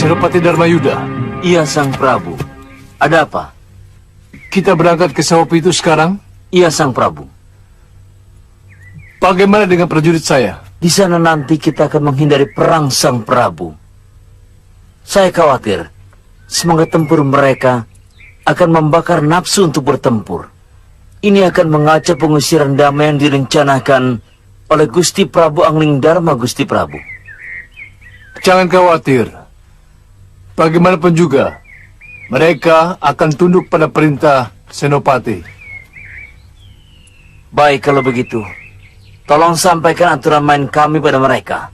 Senopati Dharmayuda. Iya, Sang Prabu. Ada apa? Kita berangkat ke Sawopi itu sekarang? Iya, Sang Prabu. Bagaimana dengan prajurit saya? Di sana nanti kita akan menghindari perang, Sang Prabu. Saya khawatir semangat tempur mereka akan membakar nafsu untuk bertempur. Ini akan mengacau pengusiran damai yang direncanakan oleh Gusti Prabu Anglingdarma, Gusti Prabu. Jangan khawatir. Bagaimanapun juga, mereka akan tunduk pada perintah Senopati. Baik kalau begitu. Tolong sampaikan aturan main kami pada mereka.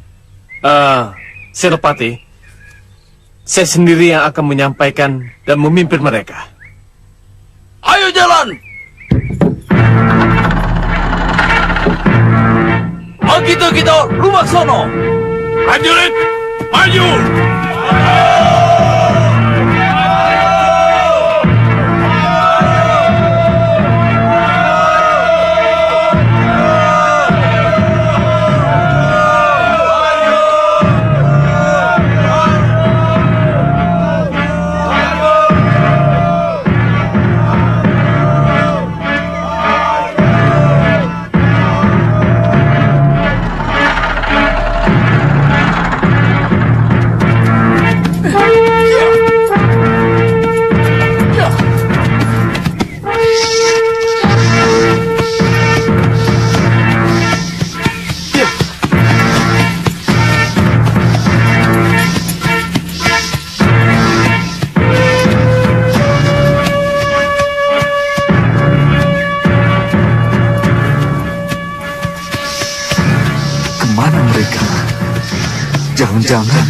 Senopati, saya sendiri yang akan menyampaikan dan memimpin mereka. Ayo jalan! Kita, rumah sono! Prajurit, maju! Jangan.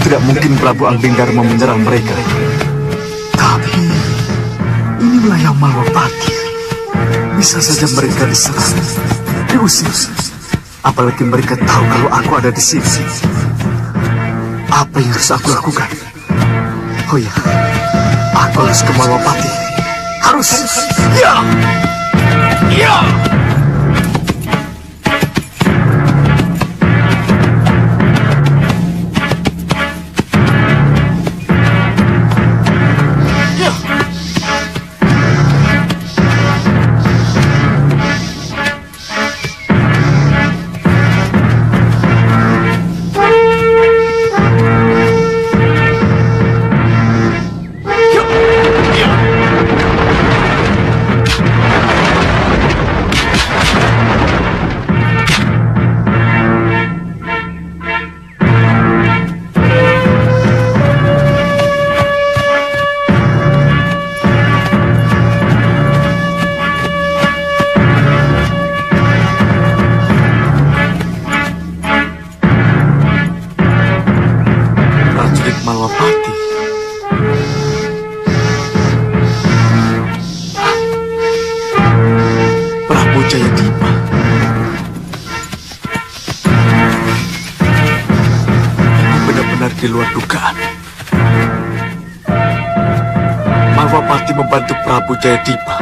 Tidak mungkin Prabu Anglingdarma menyerang mereka. Tapi ini wilayah Malwapati. Bisa saja mereka diserang, diusir. Apalagi mereka tahu kalau aku ada di sini. Apa yang harus aku lakukan? Oh ya, aku harus ke Malwapati. Harus. Ya. Di luar dugaan. Malwapati membantu Prabu Jayadipa.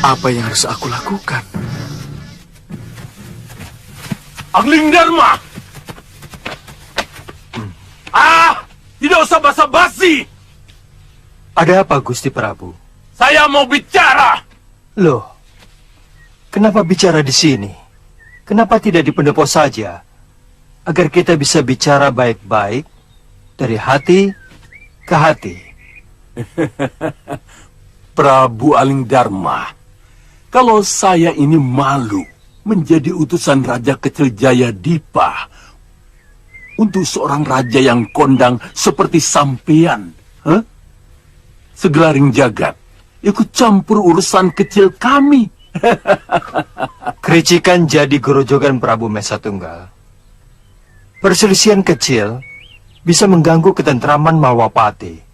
Apa yang harus aku lakukan? Anglingdarma! Tidak usah basa-basi! Ada apa, Gusti Prabu? Saya mau bicara. Loh, kenapa bicara di sini? Kenapa tidak di pendopo saja? Agar kita bisa bicara baik-baik dari hati ke hati. Prabu Aling Dharma, kalau saya ini malu menjadi utusan Raja Kecil Jaya Dipa untuk seorang raja yang kondang seperti sampean. Segelaring jagat ikut campur urusan kecil kami. Kericikan jadi gorojogan Prabu Mesa Tunggal. Perselisihan kecil bisa mengganggu ketentraman Malwapati.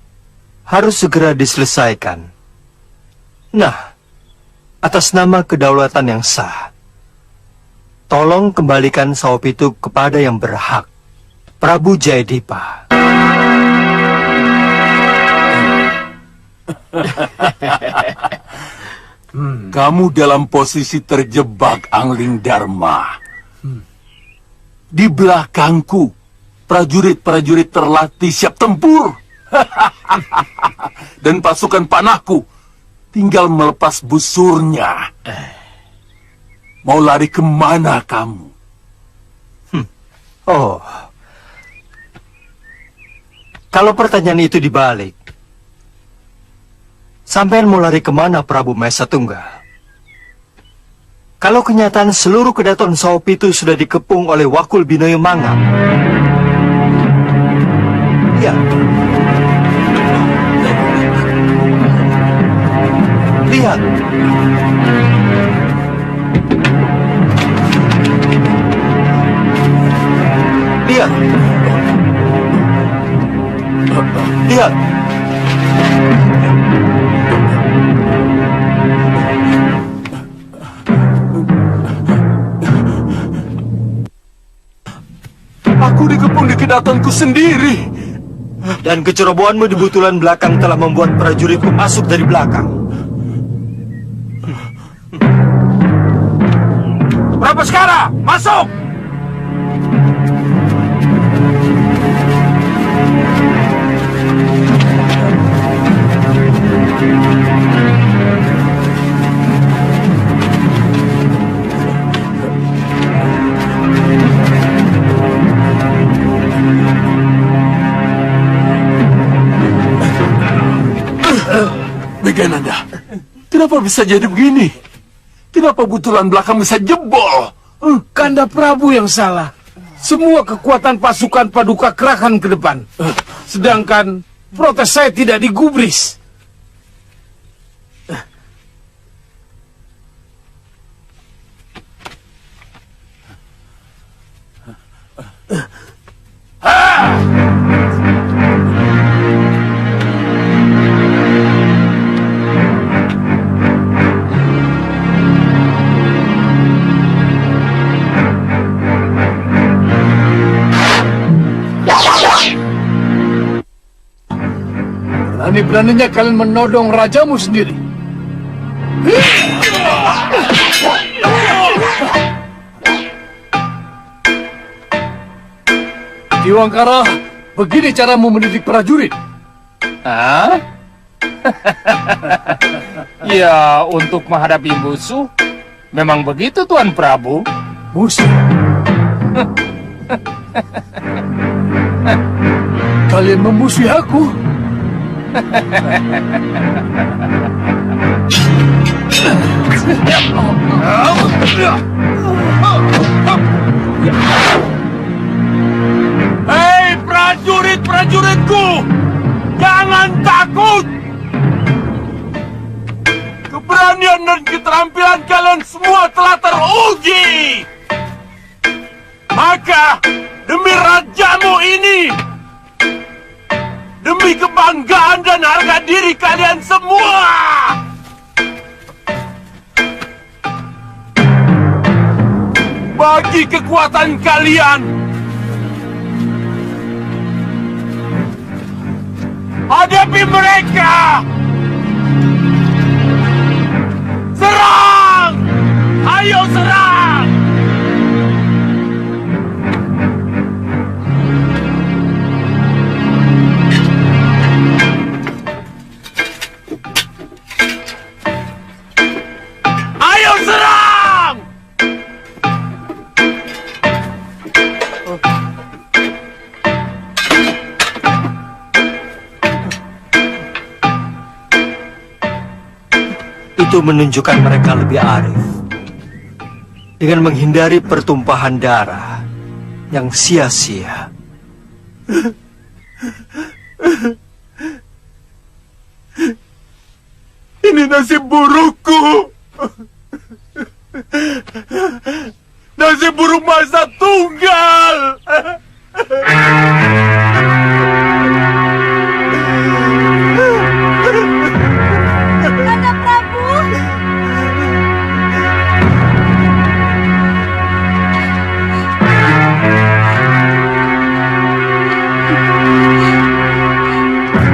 Harus segera diselesaikan. Nah, atas nama kedaulatan yang sah, tolong kembalikan Sawapitu kepada yang berhak, Prabu Jayadipa. Kamu dalam posisi terjebak, Angling Dharma. Di belakangku, prajurit-prajurit terlatih siap tempur. Dan pasukan panahku tinggal melepas busurnya. Mau lari kemana kamu? Oh, kalau pertanyaan itu dibalik, sampean mau lari kemana, Prabu Mesa Tunggal? Kalau kenyataan seluruh kedaton Sawapitu sudah dikepung oleh Wakul Binoyo Mangap. Ya. Lihat. Lihat. Lihat. Aku dikepung di kedatanku sendiri. Dan kecerobohanmu di butulan belakang telah membuat prajuritku masuk dari belakang. Prabaskara, masuk! Megananda, kenapa bisa jadi begini? Kenapa butulan belakang bisa jebol? Kanda Prabu yang salah. Semua kekuatan pasukan Paduka kerahkan ke depan. Sedangkan protes saya tidak digubris. Berani-beraninya kalian menodong rajamu sendiri. Diwangkara, begini caramu mendidik prajurit. Hah? Ya, untuk menghadapi musuh, memang begitu Tuan Prabu. Musuh. Kalian memusuhi aku. Hei prajurit-prajuritku, jangan takut. Keberanian dan keterampilan kalian semua telah teruji. Maka demi rajamu ini, demi kebanggaan dan harga diri kalian semua, bagi kekuatan kalian, hadapi mereka. Serang! Ayo serang! itu menunjukkan mereka lebih arif dengan menghindari pertumpahan darah yang sia-sia. Ini nasib burukku. Nasib buruk masa tunggal. Kanda Prabu.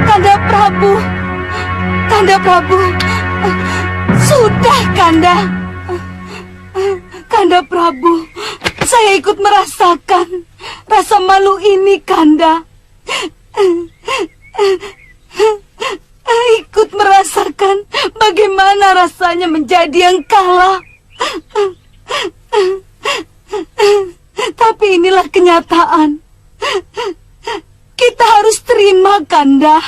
Kanda Prabu. Kanda Prabu. Sudah, Kanda. Kanda Prabu, saya ikut merasakan rasa malu ini, Kanda. Ikut merasakan bagaimana rasanya menjadi yang kalah. Tapi inilah kenyataan. Kita harus terima, Kanda.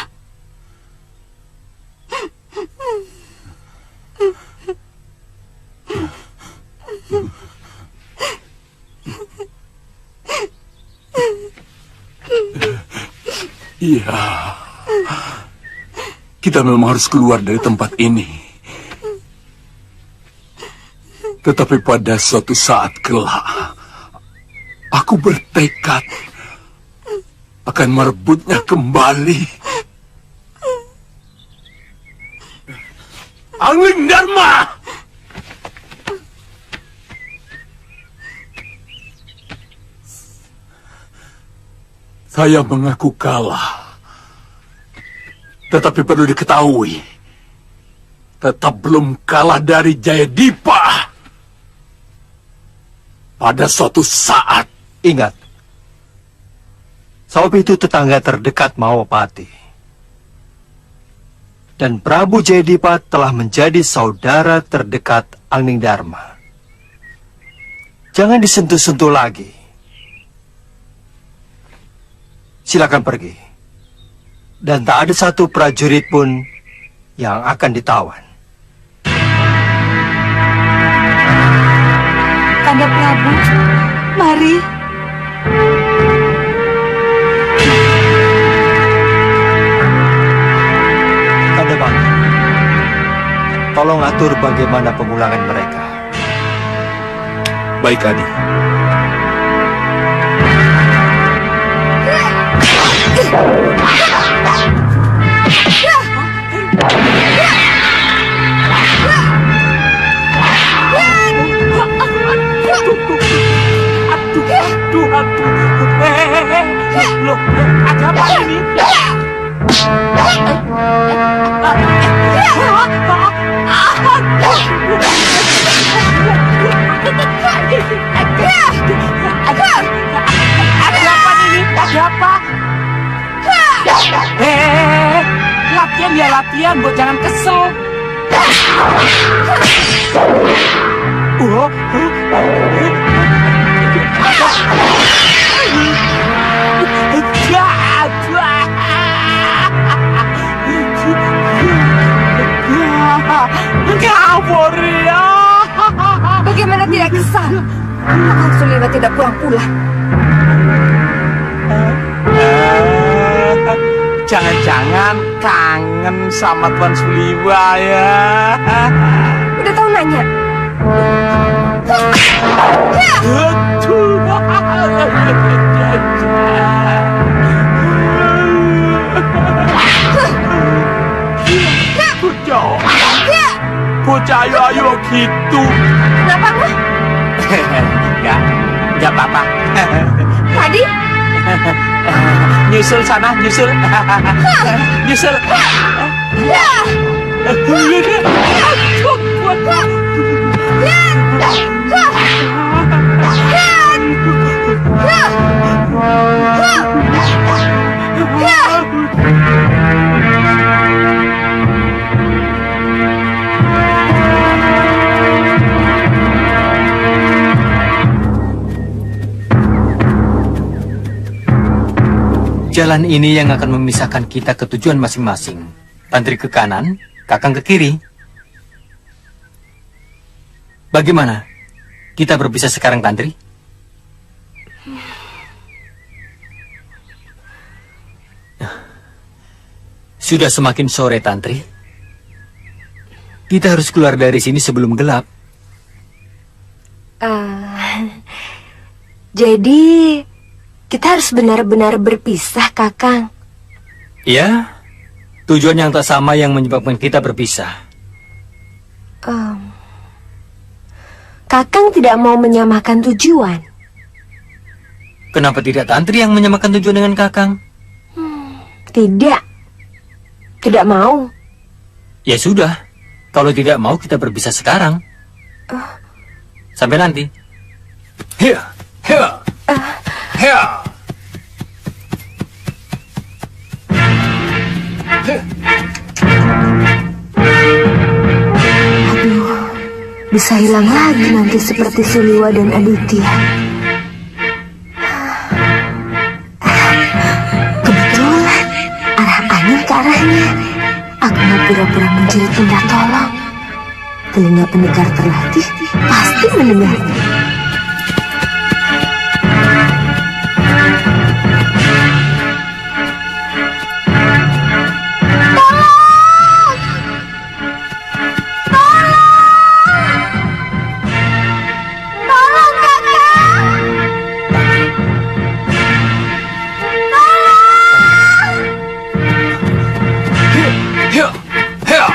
Iya, kita memang harus keluar dari tempat ini. Tetapi pada suatu saat kelak, aku bertekad akan merebutnya kembali. Angling Dharma! Saya mengaku kalah. Tetapi perlu diketahui, tetap belum kalah dari Jayadipa. Pada suatu saat. Ingat, Sawapi itu tetangga terdekat Mahapati. Dan Prabu Jayadipa telah menjadi saudara terdekat Angling Dharma. Jangan disentuh-sentuh lagi. Silakan pergi. Dan tak ada satu prajurit pun yang akan ditawan. Kanda Prabu, mari. Kanda Bangga, tolong atur bagaimana pemulangan mereka. Baik, Adi. Loh, ada apa ini? Ada apa ini? Ada apa? Latihan ya latihan, Bu, jangan kesel. Bagaimana tidak kesal? Kakang Suliwa tidak pulang-pulang. Jangan-jangan kangen sama Tuan Suliwa ya. Udah tahu nanya. Bocah ayo gitu. Kenapa nggak? Enggak apa-apa. Tadi? Nyusul sana, nyusul. Nyusul. Jalan ini yang akan memisahkan kita ke tujuan masing-masing. Tantri ke kanan, Kakang ke kiri. Bagaimana? Kita berpisah sekarang, Tantri? Sudah semakin sore, Tantri. Kita harus keluar dari sini sebelum gelap. Jadi, kita harus benar-benar berpisah, Kakang. Ya, tujuan yang tak sama yang menyebabkan kita berpisah. Kakang tidak mau menyamakan tujuan. Kenapa tidak Tantri yang menyamakan tujuan dengan Kakang? Tidak. Tidak mau. Ya sudah, kalau tidak mau kita berpisah sekarang. Sampai nanti. Hia, hia, hia. Aduh, bisa hilang lagi nanti seperti Suliwa dan Aditya. Kebetulan, arah angin ke arahnya. Aku mau pura-pura menjerit minta tolong. Telinga pendengar terlatih pasti mendengarnya. Hia, hia.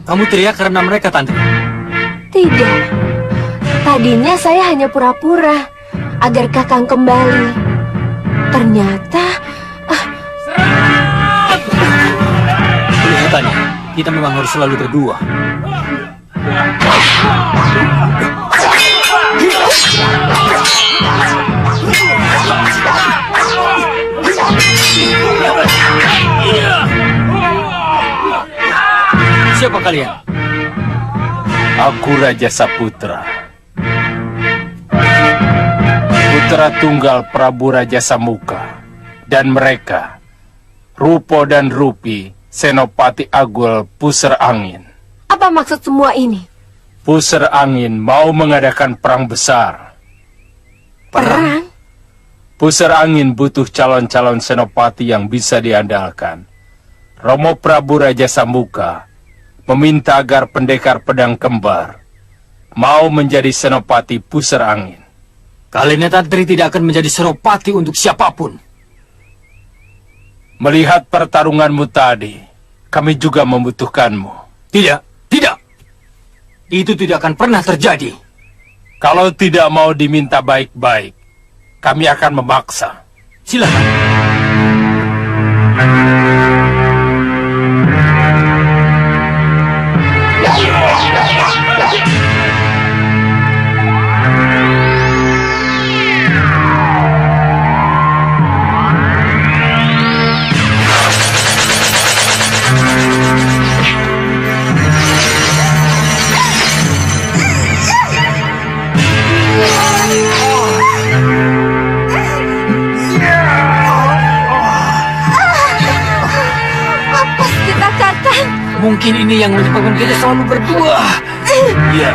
Kamu teriak karena mereka, Tantri? Tidak. Tadinya saya hanya pura-pura agar Kakang kembali. Ternyata Kelihatannya, kita memang harus selalu berdua. Siapa kalian? Aku Raja Saputra, putra tunggal Prabu Raja Samuka, dan mereka, Rupo dan Rupi, Senopati Agul Pusar Angin. apa maksud semua ini? Pusar Angin mau mengadakan perang besar. Perang? Pusar Angin butuh calon-calon senopati yang bisa diandalkan. Romo Prabu Raja Samuka meminta agar pendekar pedang kembar mau menjadi senopati Pusar Angin. Kalian Tantri tidak akan menjadi senopati untuk siapapun. Melihat pertarunganmu tadi, kami juga membutuhkanmu. Tidak, tidak. Itu tidak akan pernah terjadi. Kalau tidak mau diminta baik-baik, kami akan memaksa. Silakan. Apes kita, Kakang. Mungkin ini yang menyebabkan kita selalu berdua. Ya,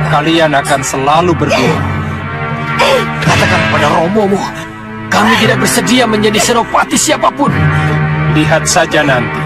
kalian akan selalu berdua. Katakan pada Romomu, kami tidak bersedia menjadi senopati siapapun. Lihat saja nanti.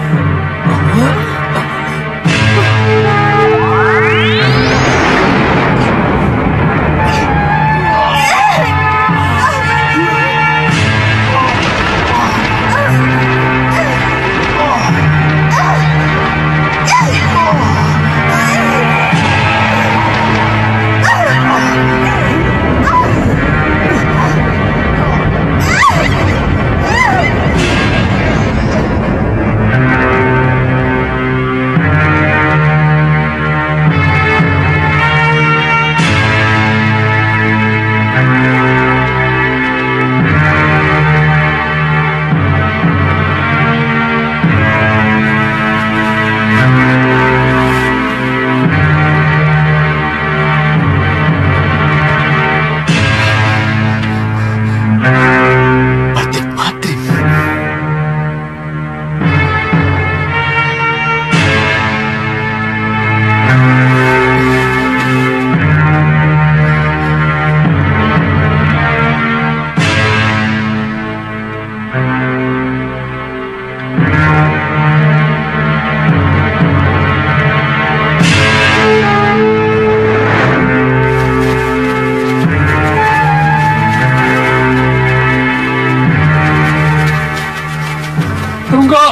Tunggu!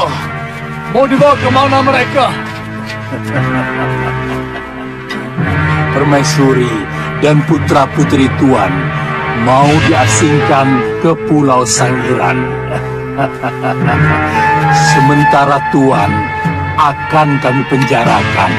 Mau dibawa kemana mereka? Permaisuri dan putra-putri Tuan mau diasingkan ke Pulau Sangiran. Sementara Tuan akan kami penjarakan.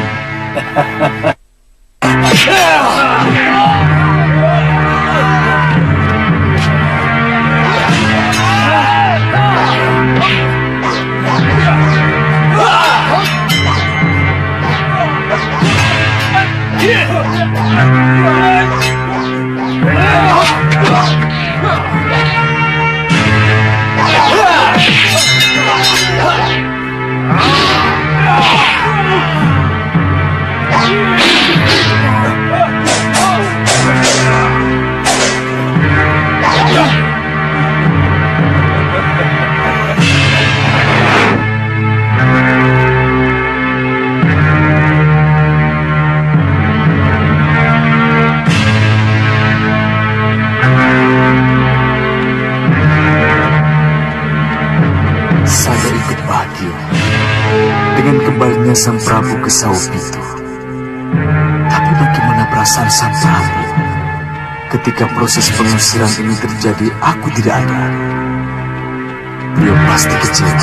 Saya ikut bahagia dengan kembalinya Sang Prabu ke Saupitu. Tapi bagaimana perasaan Sang Prabu ketika proses pengusiran ini terjadi? Aku tidak ada. Beliau pasti kecewa.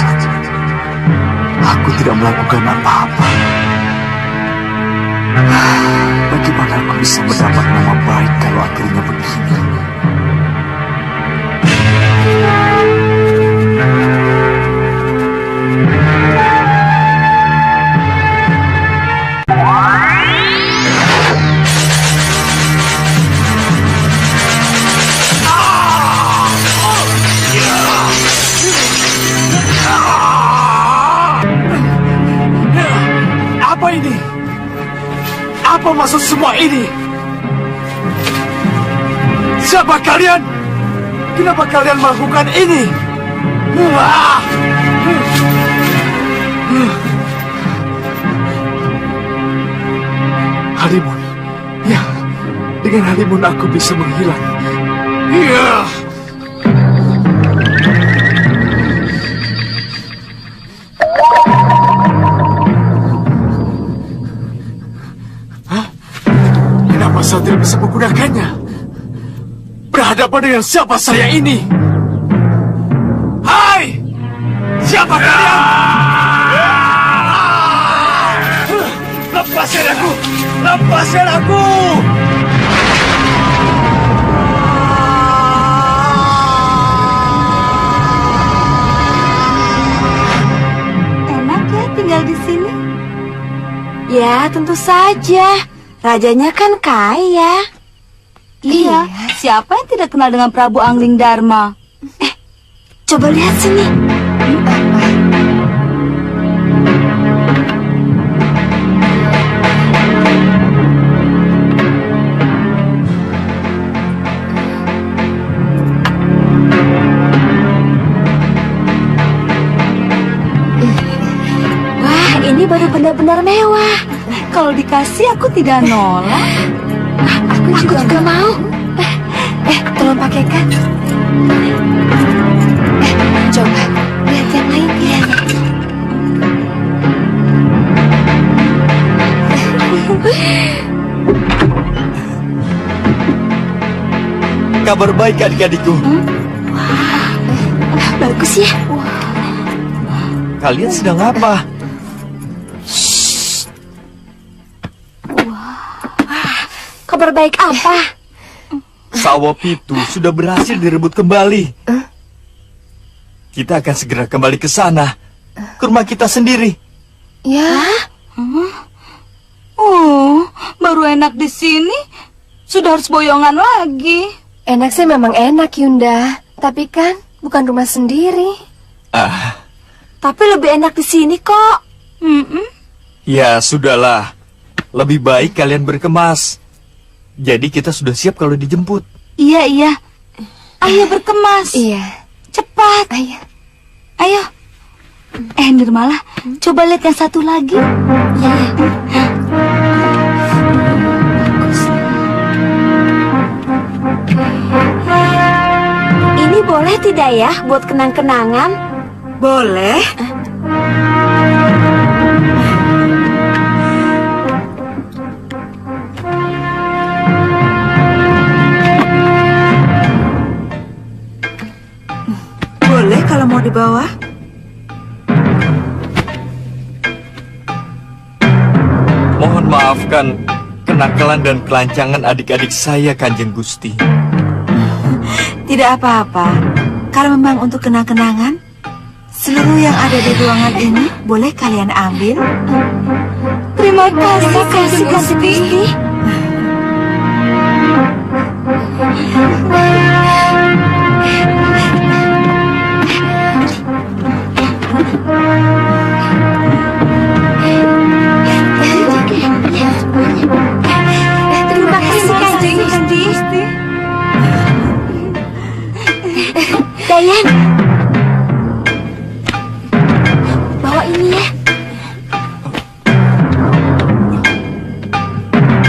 Aku tidak melakukan apa-apa. Bagaimana aku bisa mendapat nama baik kalau akhirnya begini? Apa ini? Apa maksud semua ini? Siapa kalian? Kenapa kalian melakukan ini? Halimun. Ya, dengan Halimun aku bisa menghilang. Ya. Kenapa saya tidak bisa menggunakannya? Berhadapan dengan siapa saya ini? Hai! Siapa kalian? Lepaskan aku! Lepaskan aku! Enak ya tinggal di sini? Ya, tentu saja. Rajanya kan kaya. Iya, siapa yang tidak kenal dengan Prabu Angling Dharma? Coba lihat sini. baru benar-benar mewah. Kalau dikasih aku tidak nolak. Aku juga mau. Tolong pakaikan. Coba lihat yang lain ya. Kabar baik adik-adikku. Bagus ya. Kalian sedang apa? Kabar baik apa? Sawah Pitu sudah berhasil direbut kembali. Kita akan segera kembali ke sana, ke rumah kita sendiri. Ya. Baru enak di sini, sudah harus boyongan lagi. Enak sih memang enak, Yunda. Tapi kan bukan rumah sendiri. Tapi lebih enak di sini kok. Ya sudahlah, lebih baik kalian berkemas. Jadi kita sudah siap kalau dijemput. Iya. Ayo berkemas. Iya. Cepat. Ayo. Nirmala, coba lihat yang satu lagi. Ya. Ini boleh tidak ya buat kenang-kenangan? Boleh. Boleh kalau mau dibawa. Mohon maafkan kenakalan dan kelancangan adik-adik saya, Kanjeng Gusti. Tidak apa-apa. Kalau memang untuk kenang-kenangan, seluruh yang ada di ruangan ini boleh kalian ambil. Terima kasih, Gusti. Terima kasih, Kanjeng Gusti. Dayan, bawa ini ya.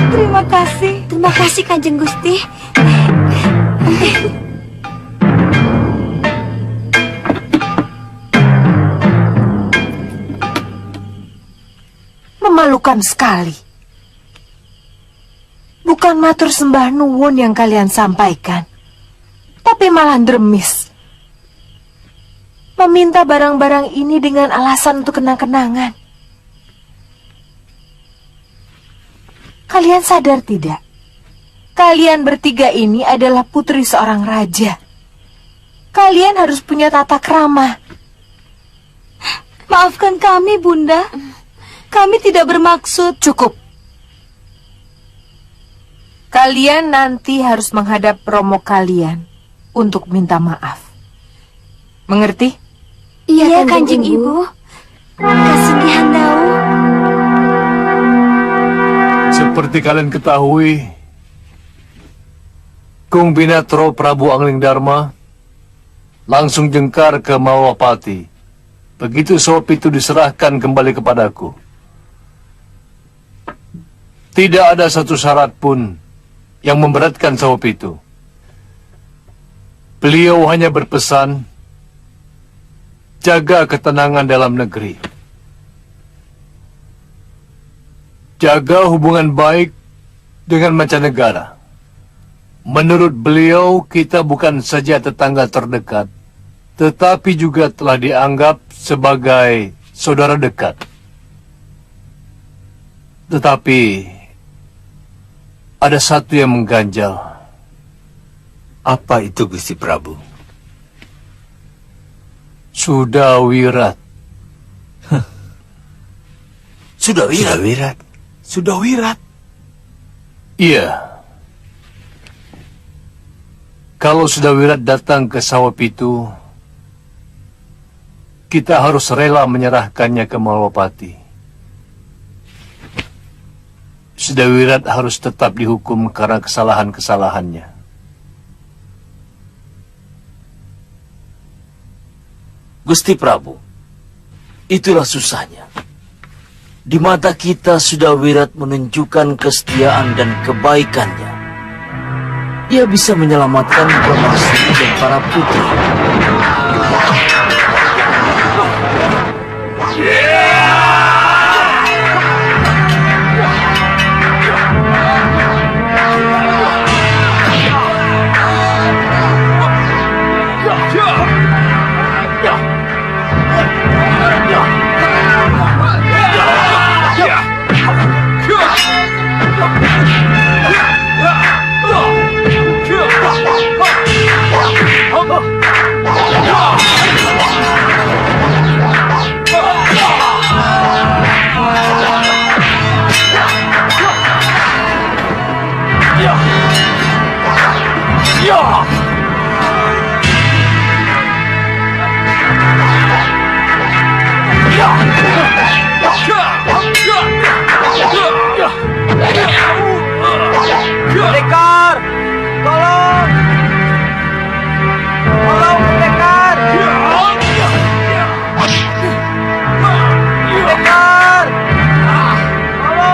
Terima kasih Kanjeng Gusti. Memalukan sekali. Bukan matur sembah nuwun yang kalian sampaikan, tapi malah dremis. Meminta barang-barang ini dengan alasan untuk kenang-kenangan. Kalian sadar tidak? Kalian bertiga ini adalah putri seorang raja. Kalian harus punya tata krama. Maafkan kami, Bunda. Kami tidak bermaksud. Cukup. Kalian nanti harus menghadap romo kalian untuk minta maaf. Mengerti? Iya, Kanjeng Ibu. Kasihan Dawu. Seperti kalian ketahui, Kung Binatro Prabu Angling Dharma langsung jengkar ke Malwapati. Begitu sop itu diserahkan kembali kepadaku. Tidak ada satu syarat pun yang memberatkan sop itu. Beliau hanya berpesan, jaga ketenangan dalam negeri. Jaga hubungan baik dengan mancanegara. Menurut beliau, kita bukan saja tetangga terdekat, tetapi juga telah dianggap sebagai saudara dekat. Tetapi, ada satu yang mengganjal. Apa itu, Gusti Prabu? Sudah wirat. Sudah wirat. Sudah wirat. Iya. Kalau sudah wirat datang ke sawah Pitu, kita harus rela menyerahkannya ke Malwapati. Sudah wirat harus tetap dihukum karena kesalahan-kesalahannya. Gusti Prabu, itulah susahnya. Di mata kita Sudawirat menunjukkan kesetiaan dan kebaikannya. Dia bisa menyelamatkan Permaisuri dan para putri. Pendekar! Tolong! Tolong, pendekar! Pendekar! Tolong!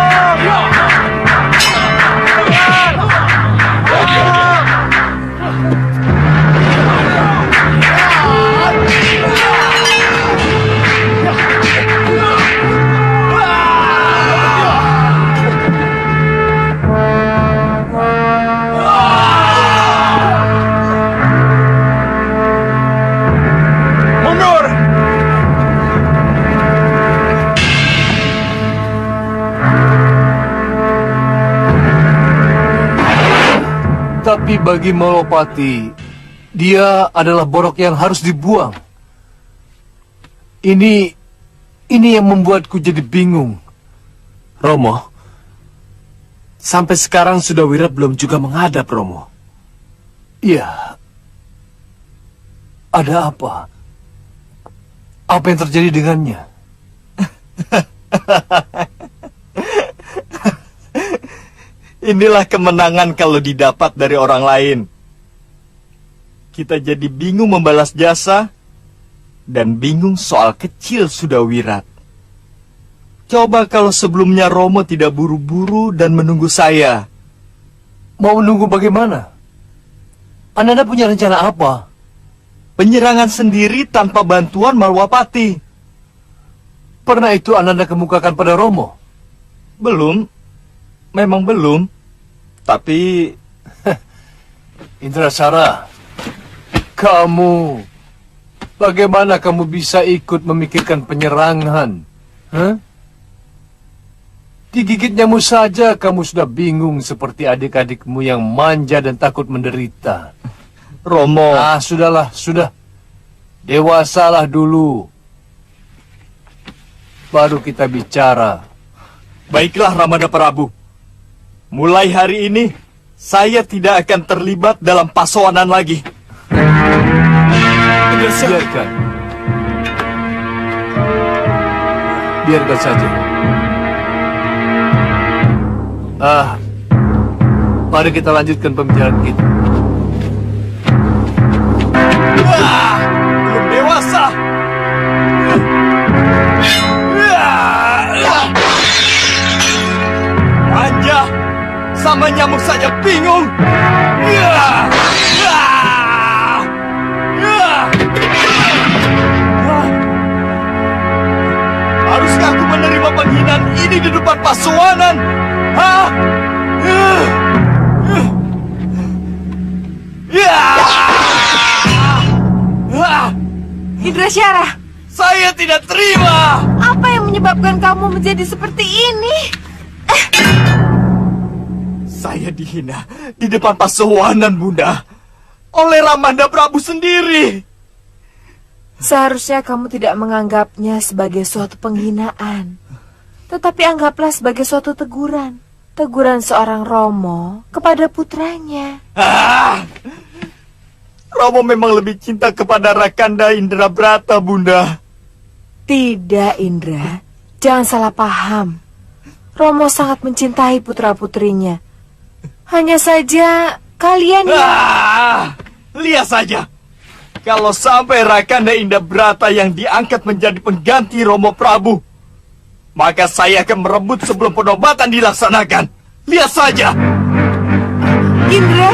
Tapi bagi Malwapati, dia adalah borok yang harus dibuang. Ini yang membuatku jadi bingung. Romo, sampai sekarang Sudawirat belum juga menghadap, Romo. Iya. Ada apa? Apa yang terjadi dengannya? Inilah kemenangan kalau didapat dari orang lain. Kita jadi bingung membalas jasa dan bingung soal kecil Sudawirat. Coba kalau sebelumnya Romo tidak buru-buru dan menunggu saya. Mau menunggu bagaimana? Ananda punya rencana apa? Penyerangan sendiri tanpa bantuan Malwapati. Pernah itu Ananda kemukakan pada Romo? Belum. Memang belum. Tapi Indrasara, bagaimana kamu bisa ikut memikirkan penyerangan? Hah? Digigit nyamuk saja kamu sudah bingung seperti adik-adikmu yang manja dan takut menderita. Romo, Sudahlah, sudah. Dewasalah dulu. Baru kita bicara. baiklah Ramada Prabu. Mulai hari ini, saya tidak akan terlibat dalam pasowanan lagi. Biarkan. Biarkan saja. Mari kita lanjutkan pembicaraan kita. Belum dewasa. Manja, sama nyamuk saja bingung. Haruskah aku menerima penghinaan ini di depan pasowanan? Hah? Indrasyara, Saya tidak terima. apa yang menyebabkan kamu menjadi seperti ini? Saya dihina di depan pasowanan, Bunda, oleh Ramanda Prabu sendiri. Seharusnya kamu tidak menganggapnya sebagai suatu penghinaan, tetapi anggaplah sebagai suatu teguran. Teguran seorang Romo kepada putranya. Romo memang lebih cinta kepada Rakanda Indrabrata, Bunda. Tidak, Indra. Jangan salah paham. Romo sangat mencintai putra-putrinya. Hanya saja kalian Lihat saja. Kalau sampai Rakanda Indrabrata yang diangkat menjadi pengganti Romo Prabu, maka saya akan merebut sebelum penobatan dilaksanakan. Lihat saja. Indra,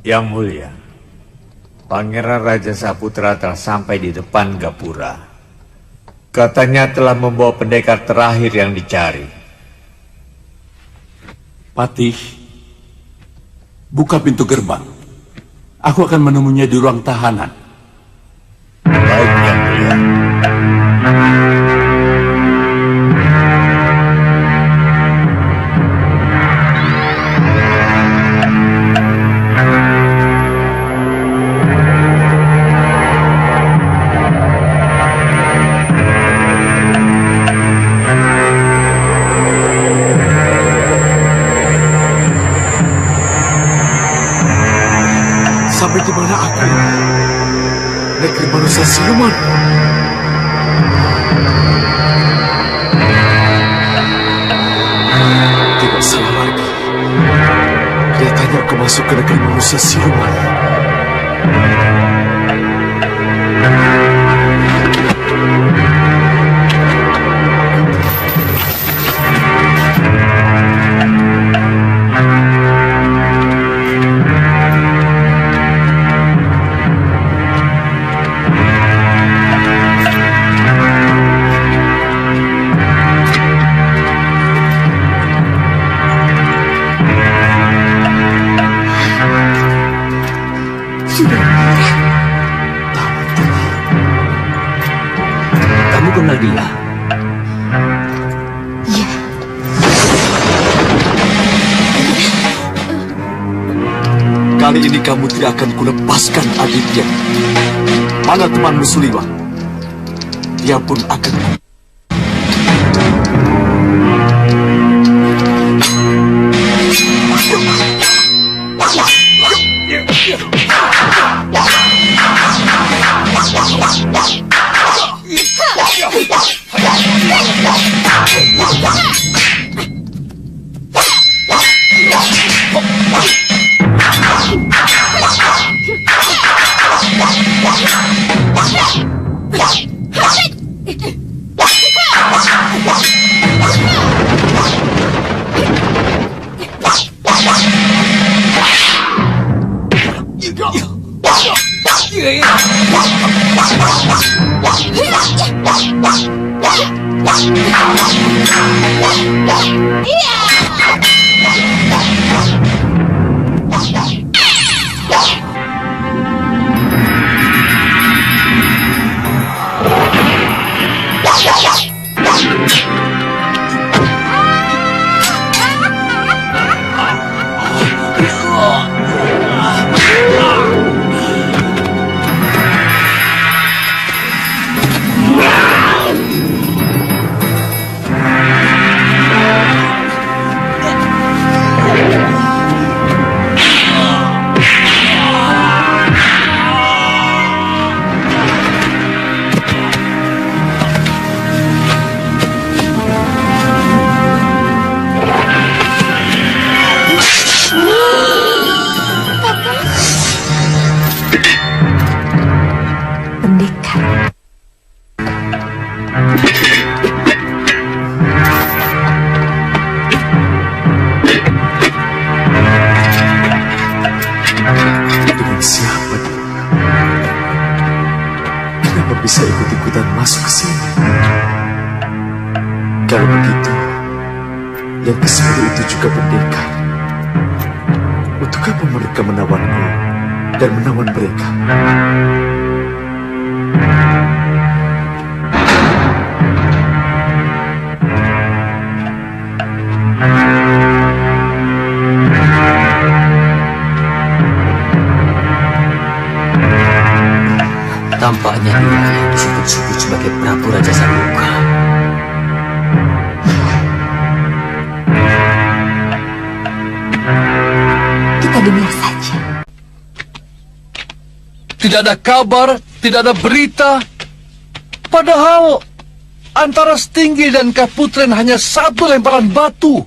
Yang mulia, Pangeran Raja Saputra telah sampai di depan Gapura. Katanya telah membawa pendekar terakhir yang dicari. Patih, buka pintu gerbang. Aku akan menemuinya di ruang tahanan. Baik, Yang mulia. Sampai di mana aku? Negeri manusia siluman. Tidak salah lagi. Kelihatannya aku masuk ke negeri manusia siluman. Kamu kenal dia? Iya. Kali ini kamu tidak akan kulepaskan Aditya. Mana temanmu Suliwang? Dia pun akan... bisa ikut-ikutan masuk ke sini. Kalau begitu, yang ke-10 itu juga pendekar. Untuk apa mereka menawanku dan menawan mereka? Tampaknya dia yang disebut-sebut sebagai Prabu Raja Samuka. Kita dengar saja. Tidak ada kabar, tidak ada berita. Padahal antara Stinggi dan Kaputren hanya satu lemparan batu.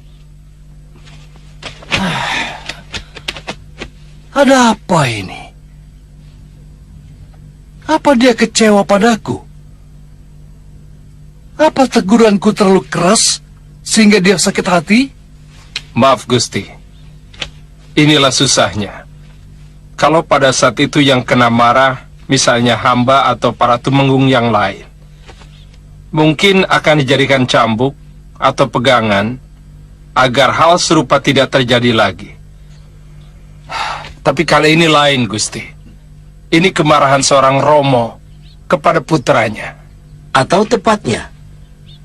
Ada apa ini? Apa dia kecewa padaku? Apa teguranku terlalu keras sehingga dia sakit hati? Maaf Gusti, inilah susahnya. Kalau pada saat itu yang kena marah, misalnya hamba atau para tumenggung yang lain, mungkin akan dijadikan cambuk atau pegangan agar hal serupa tidak terjadi lagi. Tapi kali ini lain Gusti. Ini kemarahan seorang Romo kepada putranya. Atau tepatnya,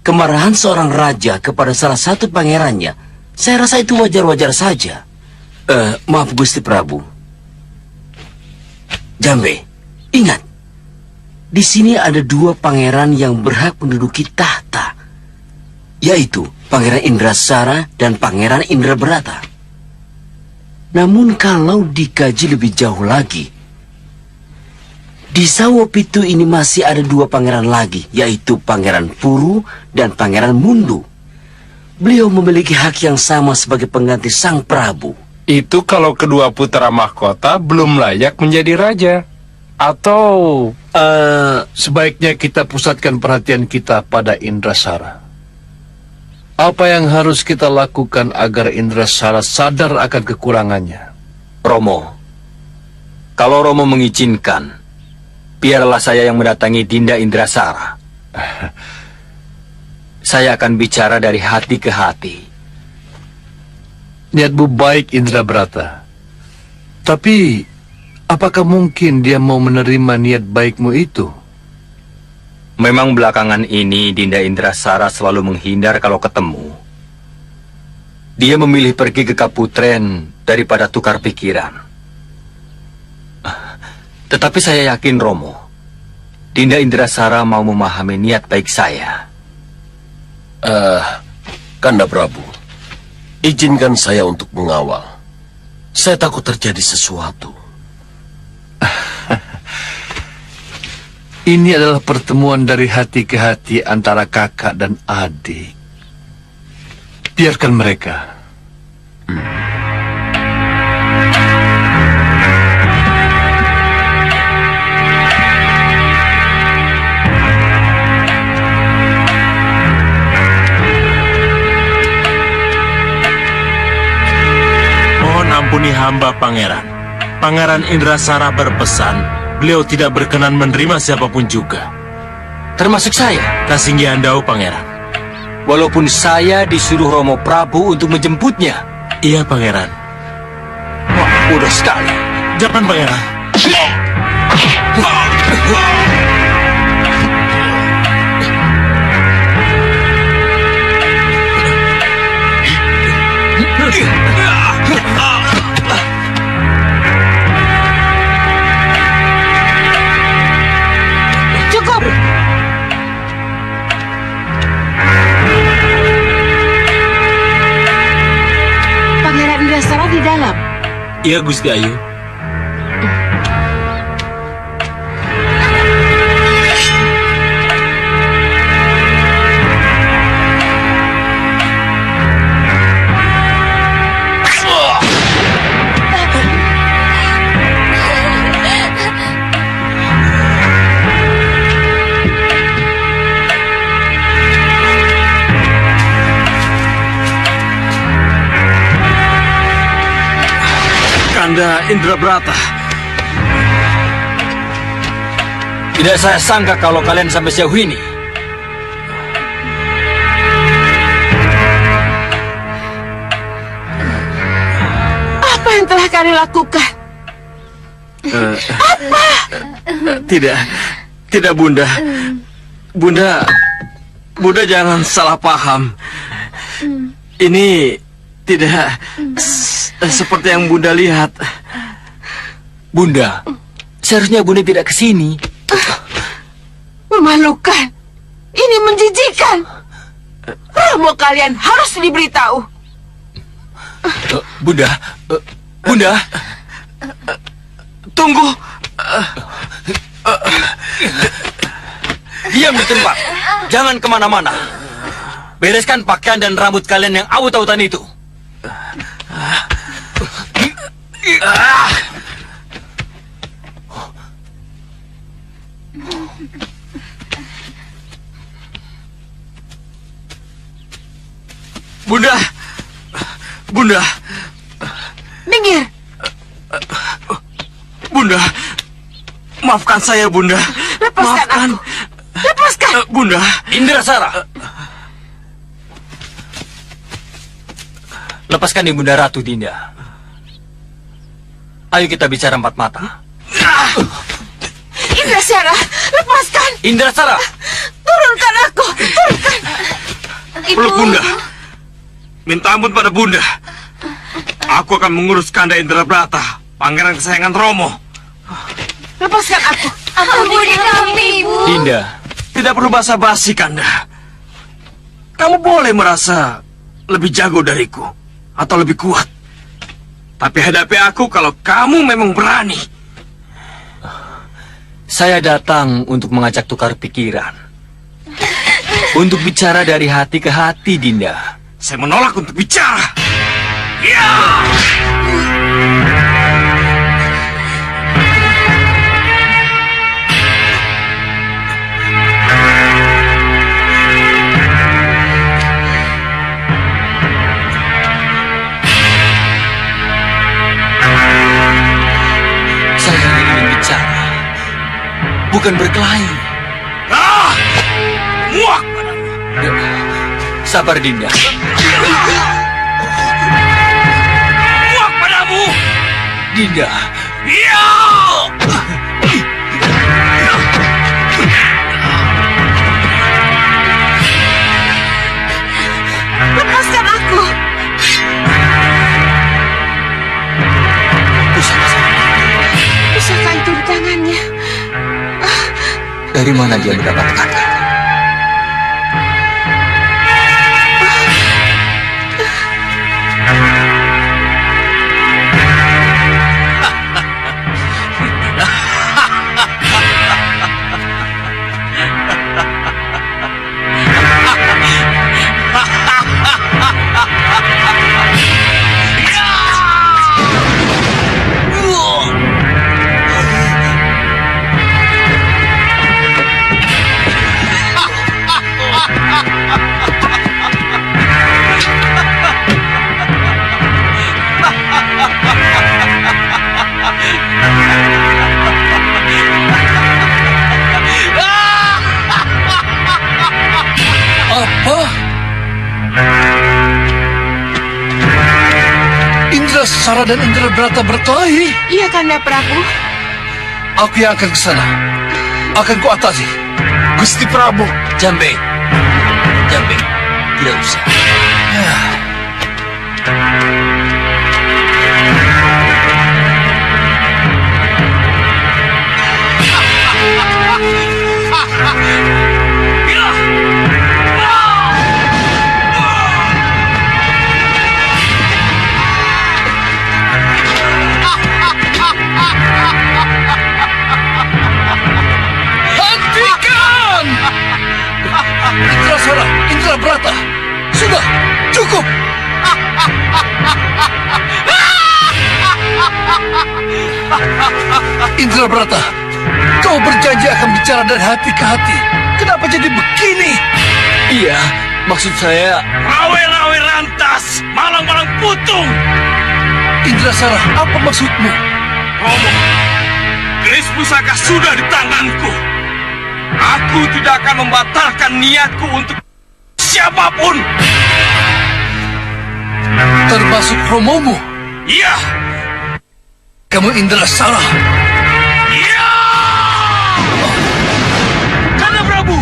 kemarahan seorang raja kepada salah satu pangerannya. Saya rasa itu wajar-wajar saja. Maaf Gusti Prabu. Jambe, ingat. Di sini ada dua pangeran yang berhak menduduki tahta. Yaitu Pangeran Indrasara dan Pangeran Indrabrata. Namun kalau dikaji lebih jauh lagi, di Sawopitu ini masih ada dua pangeran lagi, yaitu Pangeran Puru dan Pangeran Mundu. Beliau memiliki hak yang sama sebagai pengganti Sang Prabu. Itu kalau kedua putra mahkota belum layak menjadi raja. Atau sebaiknya kita pusatkan perhatian kita pada Indrasara. Apa yang harus kita lakukan agar Indrasara sadar akan kekurangannya? Romo, kalau Romo mengizinkan, biarlah saya yang mendatangi Dinda Indrasara. Saya akan bicara dari hati ke hati. Niatmu baik, Indrabrata. Tapi, apakah mungkin dia mau menerima niat baikmu itu? Memang belakangan ini Dinda Indrasara selalu menghindar kalau ketemu. Dia memilih pergi ke Kaputren daripada tukar pikiran. Tetapi saya yakin, Romo, Dinda Indrasara mau memahami niat baik saya. Kanda Prabu, izinkan saya untuk mengawal. Saya takut terjadi sesuatu. Ini adalah pertemuan dari hati ke hati antara kakak dan adik. Biarkan mereka. Mohon ampuni hamba, Pangeran. Pangeran Indrasara berpesan beliau tidak berkenan menerima siapapun juga. Termasuk saya? Kasinggihandau, Pangeran. Walaupun saya disuruh Romo Prabu untuk menjemputnya. Iya, Pangeran. Wah, mudah sekali. Jangan, Pangeran. Cukup. Pangeran Indrasara di dalam. Iya, Gusti Ayu. Kanda Indrabrata. Tidak saya sangka kalau kalian sampai sejauh ini. Apa yang telah kalian lakukan? Apa? Tidak Bunda. Bunda jangan salah paham. Ini tidak seperti yang Bunda lihat. Bunda, seharusnya Bunda tidak ke sini. Memalukan. Ini menjijikan. Romo kalian harus diberitahu. Bunda. Tunggu. Diam di tempat. Jangan kemana-mana. Bereskan pakaian dan rambut kalian yang awut-awutan itu. Bunda. Minggir. Bunda. Maafkan saya, Bunda. Lepaskan aku. Lepaskan. Bunda. Indrasara. Lepaskan Ibunda Ratu Dinda. Ayo kita bicara empat mata. Indrasara, lepaskan. Indrasara. Turunkan aku. Turunkan. Peluk Bunda. Minta ampun pada Bunda. Aku akan mengurus Kanda Indrabrata, pangeran kesayangan Romo. Lepaskan aku. Ampuni kami, Ibu. Dinda. Tidak perlu basa-basi, Kanda. Kamu boleh merasa lebih jago dariku atau lebih kuat. Tapi hadapi aku kalau kamu memang berani. Saya datang untuk mengajak tukar pikiran. Untuk bicara dari hati ke hati, Dinda. Saya menolak untuk bicara. Ya! Saya ingin bicara, bukan berkelahi. Muak! Sabar, Dinda. Muak padamu! Dinda. Ya! Lepaskan aku. Pusaka itu di tangannya. Dari mana dia mendapatkannya? Indrasara dan Indrabrata berkelahi. Iya, Kanda Prabu. Aku yang akan ke sana. Akan kuatasi. Gusti Prabu. Jambe. Tidak usah. Hentikan! Indrasara, Indrabrata, sudah cukup. Indrabrata, kau berjanji akan bicara dari hati ke hati. Kenapa jadi begini? Iya, maksud saya... Rawe-rawe rantas, malang-malang putung. Indrasara, apa maksudmu? Romo, keris pusaka sudah di tanganku. Aku tidak akan membatalkan niatku untuk siapapun. Termasuk romomu? Iya. Kamu Indrasara? Iya. Kanda Prabu.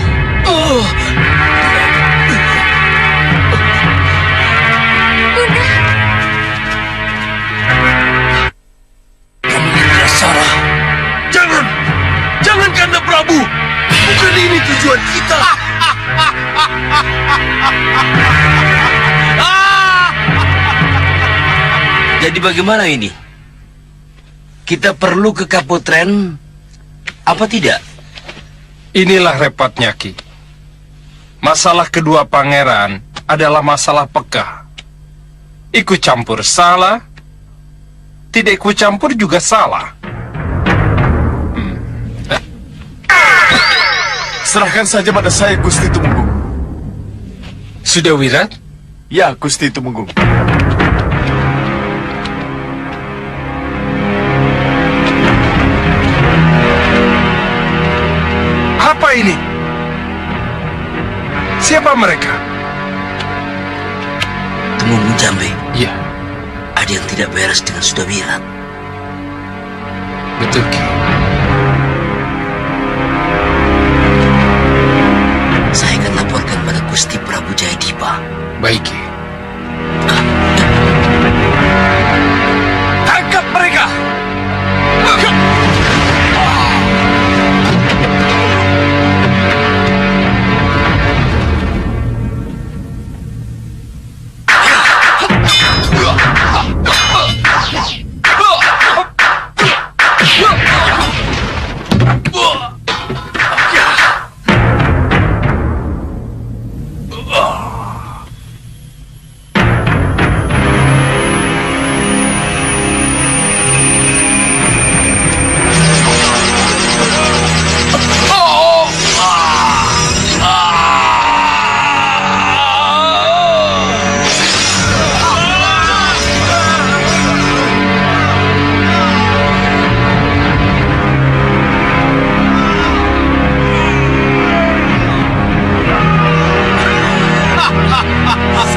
Kamu Indrasara? Jangan Kanda Prabu. Bukan ini tujuan kita. Jadi bagaimana ini? Kita perlu ke Kaputren apa tidak? Inilah repotnya, Ki. Masalah kedua pangeran adalah masalah peka. Ikut campur salah, tidak ikut campur juga salah. Serahkan saja pada saya, Gusti Tumenggung. Sudah Wirat? Ya, Gusti Tumenggung. Apa ini? Siapa mereka? Tumenggung Jambe. Iya. Ada yang tidak beres dengan Sudah Wirat. Betul, Ki. Saya akan laporkan pada Gusti Prabu Jayadipa. Baik, Ki. Tangkap mereka.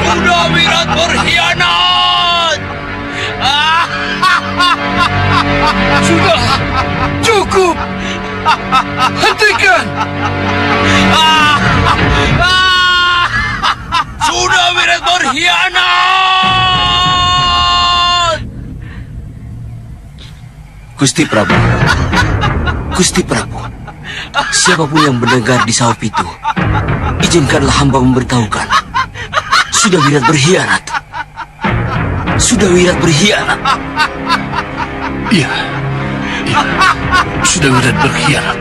Sudah Wirat berkhianat. Sudah, cukup. Hentikan. Sudah Wirat berkhianat. Gusti Prabu. Gusti Prabu. Siapapun yang mendengar di sawah itu, izinkanlah hamba memberitahukan. Sudah Wirat berkhianat. Sudah Wirat berkhianat. Iya. Sudah Wirat berkhianat.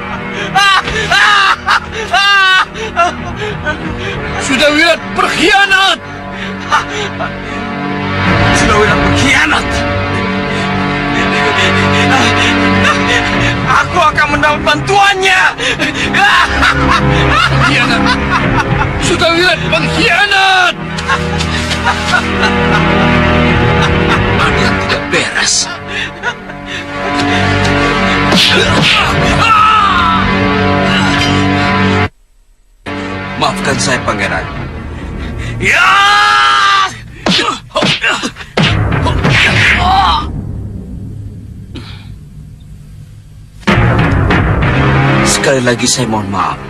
Sudah Wirat berkhianat. Sudah Wirat berkhianat. Aku akan mendapat bantuannya. Pengkhianat. Sudah Wirat pengkhianat. Ada yang tidak beres. Maafkan saya, Pangeran. Ya! Sekali lagi saya mohon maaf.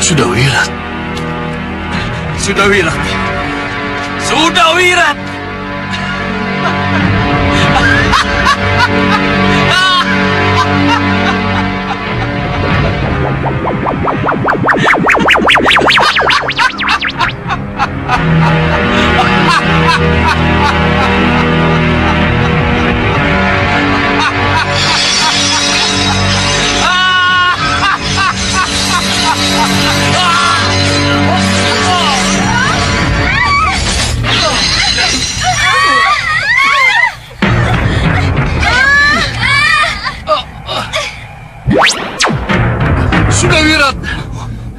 Sudah Wirat. Sudah Wirat. Sudah Wirat. Sudah Wirat.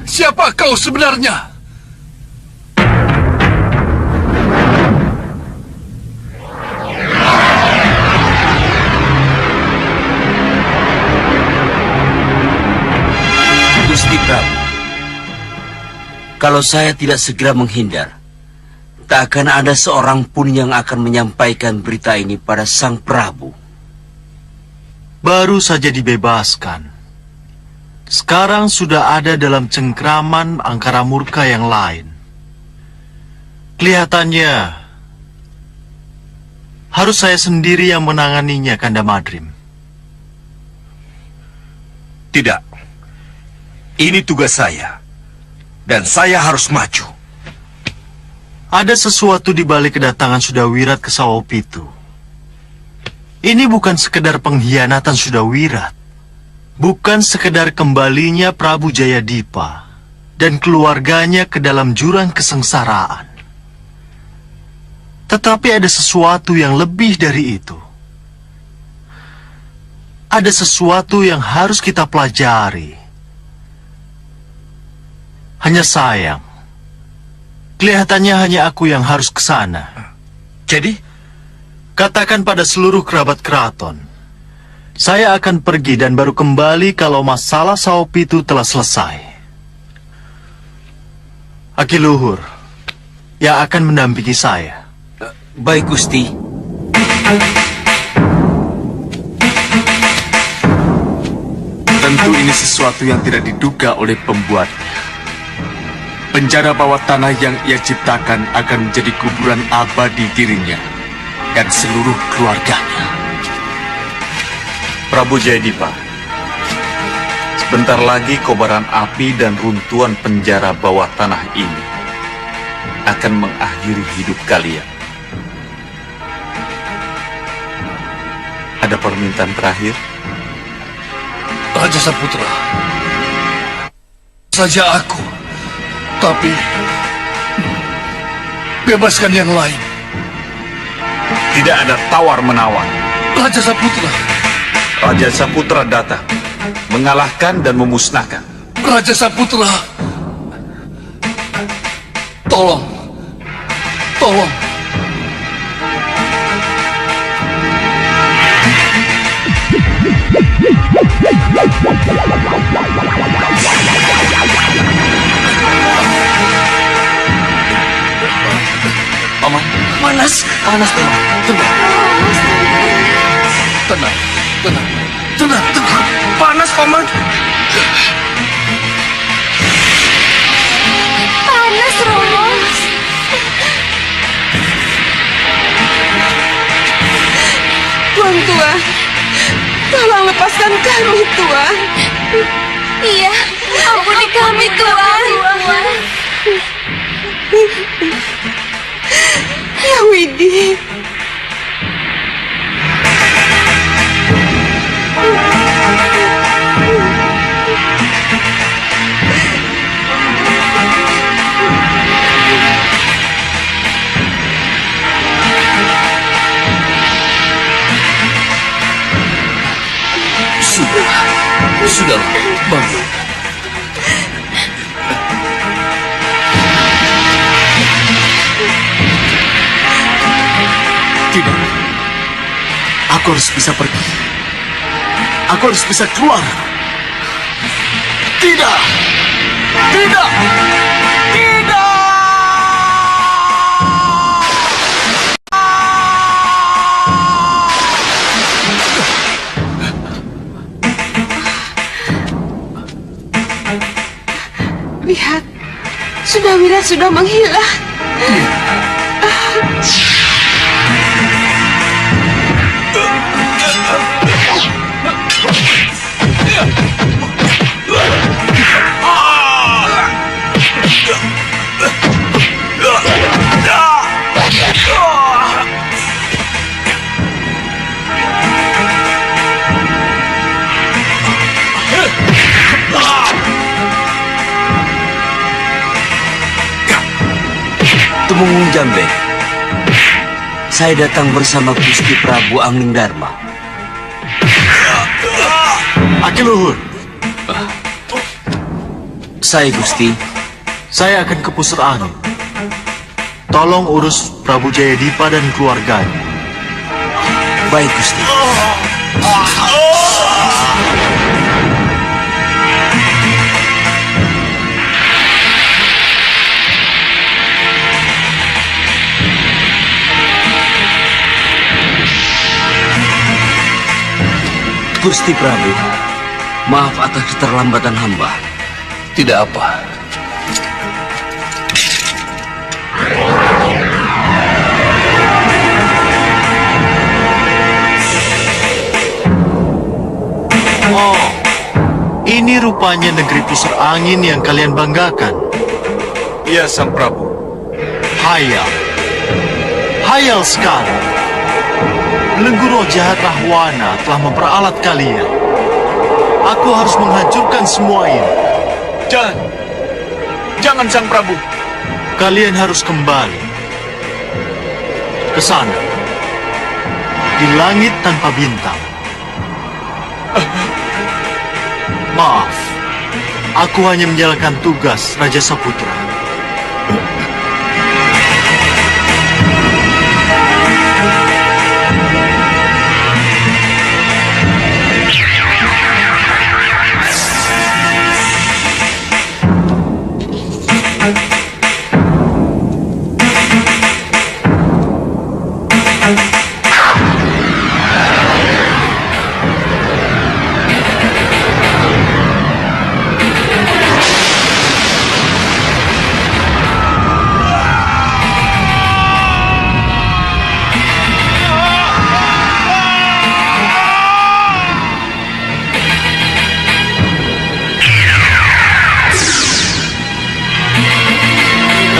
Siapa kau sebenarnya? Kalau saya tidak segera menghindar, tak akan ada seorang pun yang akan menyampaikan berita ini pada Sang Prabu. Baru saja dibebaskan. Sekarang sudah ada dalam cengkraman angkara murka yang lain. Kelihatannya harus saya sendiri yang menanganinya, Kanda Madrim. Tidak. Ini tugas saya. Dan saya harus maju. Ada sesuatu di balik kedatangan Sudawirat ke Sawopitu. Ini bukan sekedar pengkhianatan Sudawirat. Bukan sekedar kembalinya Prabu Jayadipa dan keluarganya ke dalam jurang kesengsaraan. Tetapi ada sesuatu yang lebih dari itu. Ada sesuatu yang harus kita pelajari. Hanya sayang, kelihatannya hanya aku yang harus ke sana. Jadi, katakan pada seluruh kerabat keraton, saya akan pergi dan baru kembali kalau masalah Sawopitu telah selesai. Akiluhur yang akan mendampingi saya. Baik, Gusti. Tentu ini sesuatu yang tidak diduga oleh pembuatnya. Penjara bawah tanah yang ia ciptakan akan menjadi kuburan abadi dirinya dan seluruh keluarganya. Prabu Jayadipa, sebentar lagi kobaran api dan runtuhan penjara bawah tanah ini akan mengakhiri hidup kalian. Ada permintaan terakhir? Raja Saputra, saja aku. Tapi, bebaskan yang lain. Tidak ada tawar-menawar. Raja Saputra. Raja Saputra datang, mengalahkan dan memusnahkan. Raja Saputra. Tolong. Tolong. Paman. Panas. Panas, Paman. Tenang. Tenang. Tenang. Tenang. Tenang. Panas, Paman. Panas, Romo. Tuan, tolong lepaskan kami, Tuan. Iya, ampuni kami, Tuan. Ya Widi. Sudahlah, bangun. Tidak. Aku harus bisa pergi. Aku harus bisa keluar. Tidak. Tidak. Tidak. Lihat, Sudawirat sudah menghilang. Tumenggung Jambe, saya datang bersama Gusti Prabu Anglingdarma. Akiluhur. Saya, Gusti. Saya akan ke Pusar Angin. Tolong urus Prabu Jayadipa dan keluarganya. Baik, Gusti. Gusti Prabu. Maaf atas keterlambatan hamba. Tidak apa. Oh, ini rupanya negeri pusar angin yang kalian banggakan. Iya, Sang Prabu. Hayal. Hayal sekali. Belenggu roh jahat Rahwana telah memperalat kalian. Aku harus menghancurkan semua ini. Jangan, Sang Prabu. Kalian harus kembali ke sana. Di langit tanpa bintang. Maaf, aku hanya menjalankan tugas Raja Saputra.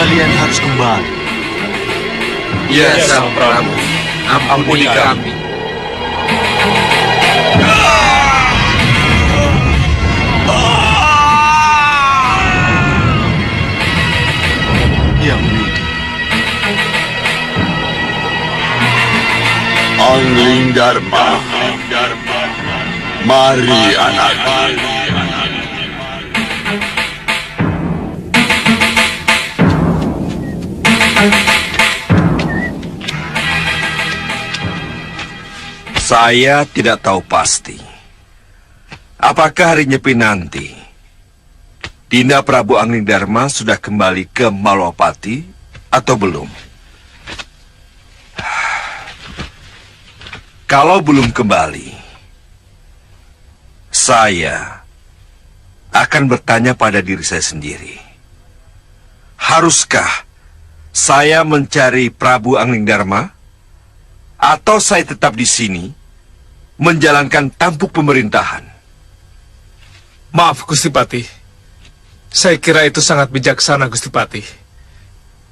Kalian harus kembali. Ya, Sang Prabu. Ampuni kami. Yang Yudi. Angling Dharma. Mari anakku. Saya tidak tahu pasti. Apakah hari Nyepi nanti, Dinda Prabu Angling Dharma sudah kembali ke Malwapati atau belum? Kalau belum kembali, saya akan bertanya pada diri saya sendiri. Haruskah saya mencari Prabu Angling Dharma? Atau saya tetap di sini, menjalankan tampuk pemerintahan? Maaf, Gusti Patih. Saya kira itu sangat bijaksana, Gusti Patih.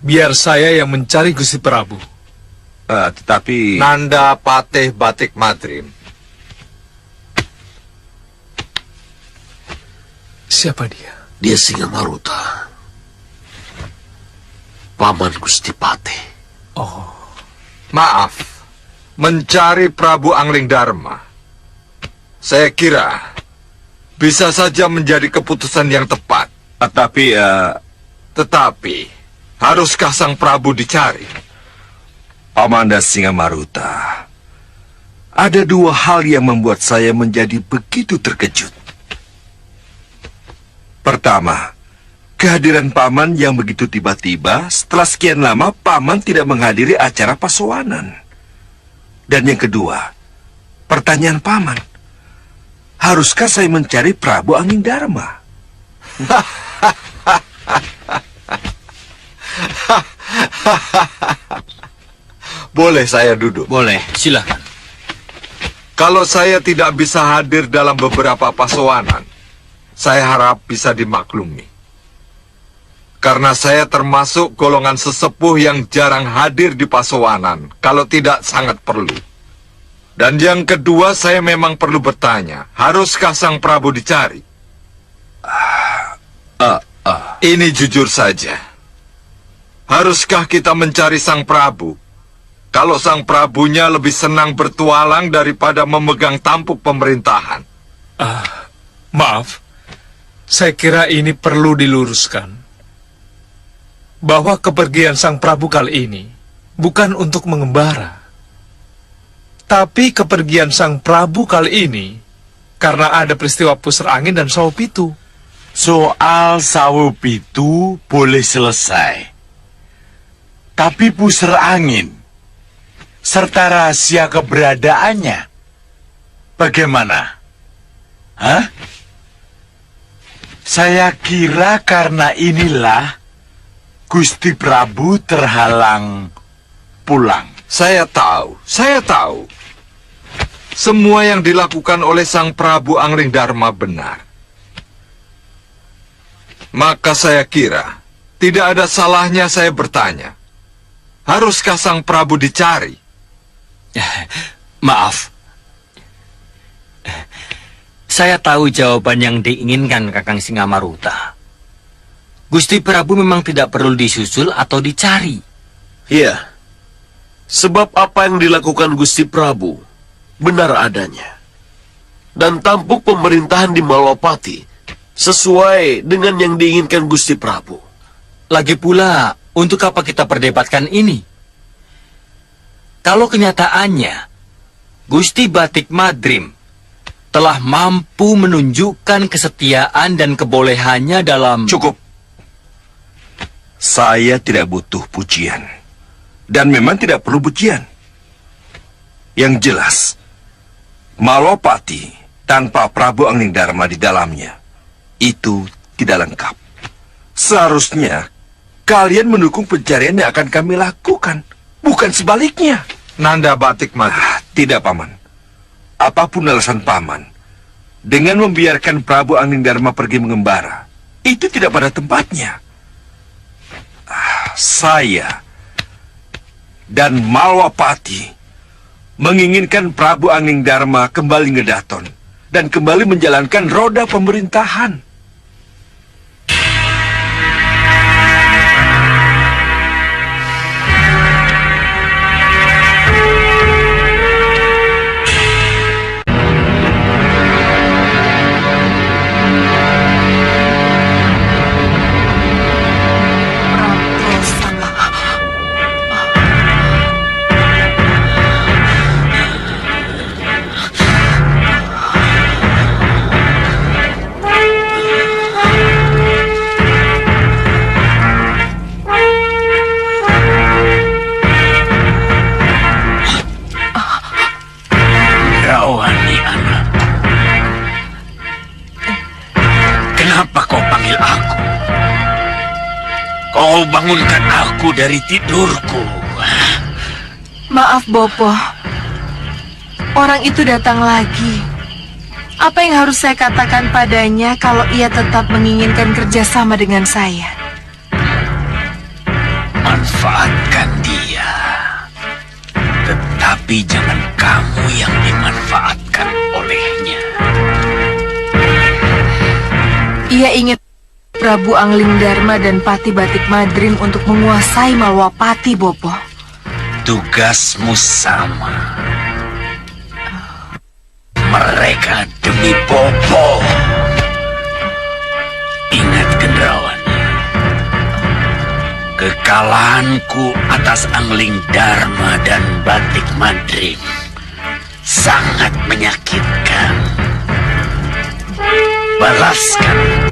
Biar saya yang mencari Gusti Prabu. Tetapi... Nanda Patih Batik Madrim. Siapa dia? Dia Singamaruta. Paman Gusti Patih. Oh. Maaf. Mencari Prabu Angling Dharma, saya kira bisa saja menjadi keputusan yang tepat. Tetapi, haruskah Sang Prabu dicari? Amanda Singamaruta, ada dua hal yang membuat saya menjadi begitu terkejut. Pertama, kehadiran Paman yang begitu tiba-tiba setelah sekian lama Paman tidak menghadiri acara pasowanan. Dan yang kedua, pertanyaan Paman, haruskah saya mencari Prabu Angling Dharma? Boleh saya duduk? Boleh, silakan. Kalau saya tidak bisa hadir dalam beberapa pasowanan, saya harap bisa dimaklumi. Karena saya termasuk golongan sesepuh yang jarang hadir di pasowanan, kalau tidak sangat perlu. Dan yang kedua, saya memang perlu bertanya, haruskah Sang Prabu dicari? Ini jujur saja. Haruskah kita mencari Sang Prabu? Kalau Sang Prabunya lebih senang bertualang daripada memegang tampuk pemerintahan. Maaf, saya kira ini perlu diluruskan. Bahwa kepergian Sang Prabu kali ini bukan untuk mengembara. Tapi kepergian Sang Prabu kali ini karena ada peristiwa pusar angin dan sawo pitu. Soal sawo pitu boleh selesai. Tapi pusar angin serta rahasia keberadaannya, bagaimana? Hah? Saya kira karena inilah Gusti Prabu terhalang pulang. Saya tahu. Semua yang dilakukan oleh Sang Prabu Anglingdarma benar. Maka saya kira tidak ada salahnya saya bertanya. Haruskah Sang Prabu dicari? Maaf. Saya tahu jawaban yang diinginkan Kakang Singamaruta. Gusti Prabu memang tidak perlu disusul atau dicari. Iya. Sebab apa yang dilakukan Gusti Prabu benar adanya. Dan tampuk pemerintahan di Malwapati sesuai dengan yang diinginkan Gusti Prabu. Lagi pula, untuk apa kita perdebatkan ini? Kalau kenyataannya, Gusti Batik Madrim telah mampu menunjukkan kesetiaan dan kebolehannya dalam... Cukup. Saya tidak butuh pujian. Dan memang tidak perlu pujian. Yang jelas, Malwapati tanpa Prabu Anglingdarma di dalamnya, itu tidak lengkap. Seharusnya, kalian mendukung pencarian yang akan kami lakukan, bukan sebaliknya. Nanda Batik Madrim. Tidak, Paman. Apapun alasan Paman, dengan membiarkan Prabu Anglingdarma pergi mengembara, itu tidak pada tempatnya. Saya dan Malwapati menginginkan Prabu Anglingdarma kembali ngedaton dan kembali menjalankan roda pemerintahan. Kau bangunkan aku dari tidurku. Maaf, Bopo. Orang itu datang lagi. Apa yang harus saya katakan padanya kalau ia tetap menginginkan kerjasama dengan saya? Manfaatkan dia. Tetapi jangan kamu yang dimanfaatkan olehnya. Ia ingin Prabu Anglingdarma dan Pati Batik Madrim untuk menguasai Malwapati, Bopo. Tugasmu sama. Mereka demi Bopo. Ingat, Gendrawani. Kekalahanku atas Anglingdarma dan Batik Madrim sangat menyakitkan. Balaskan.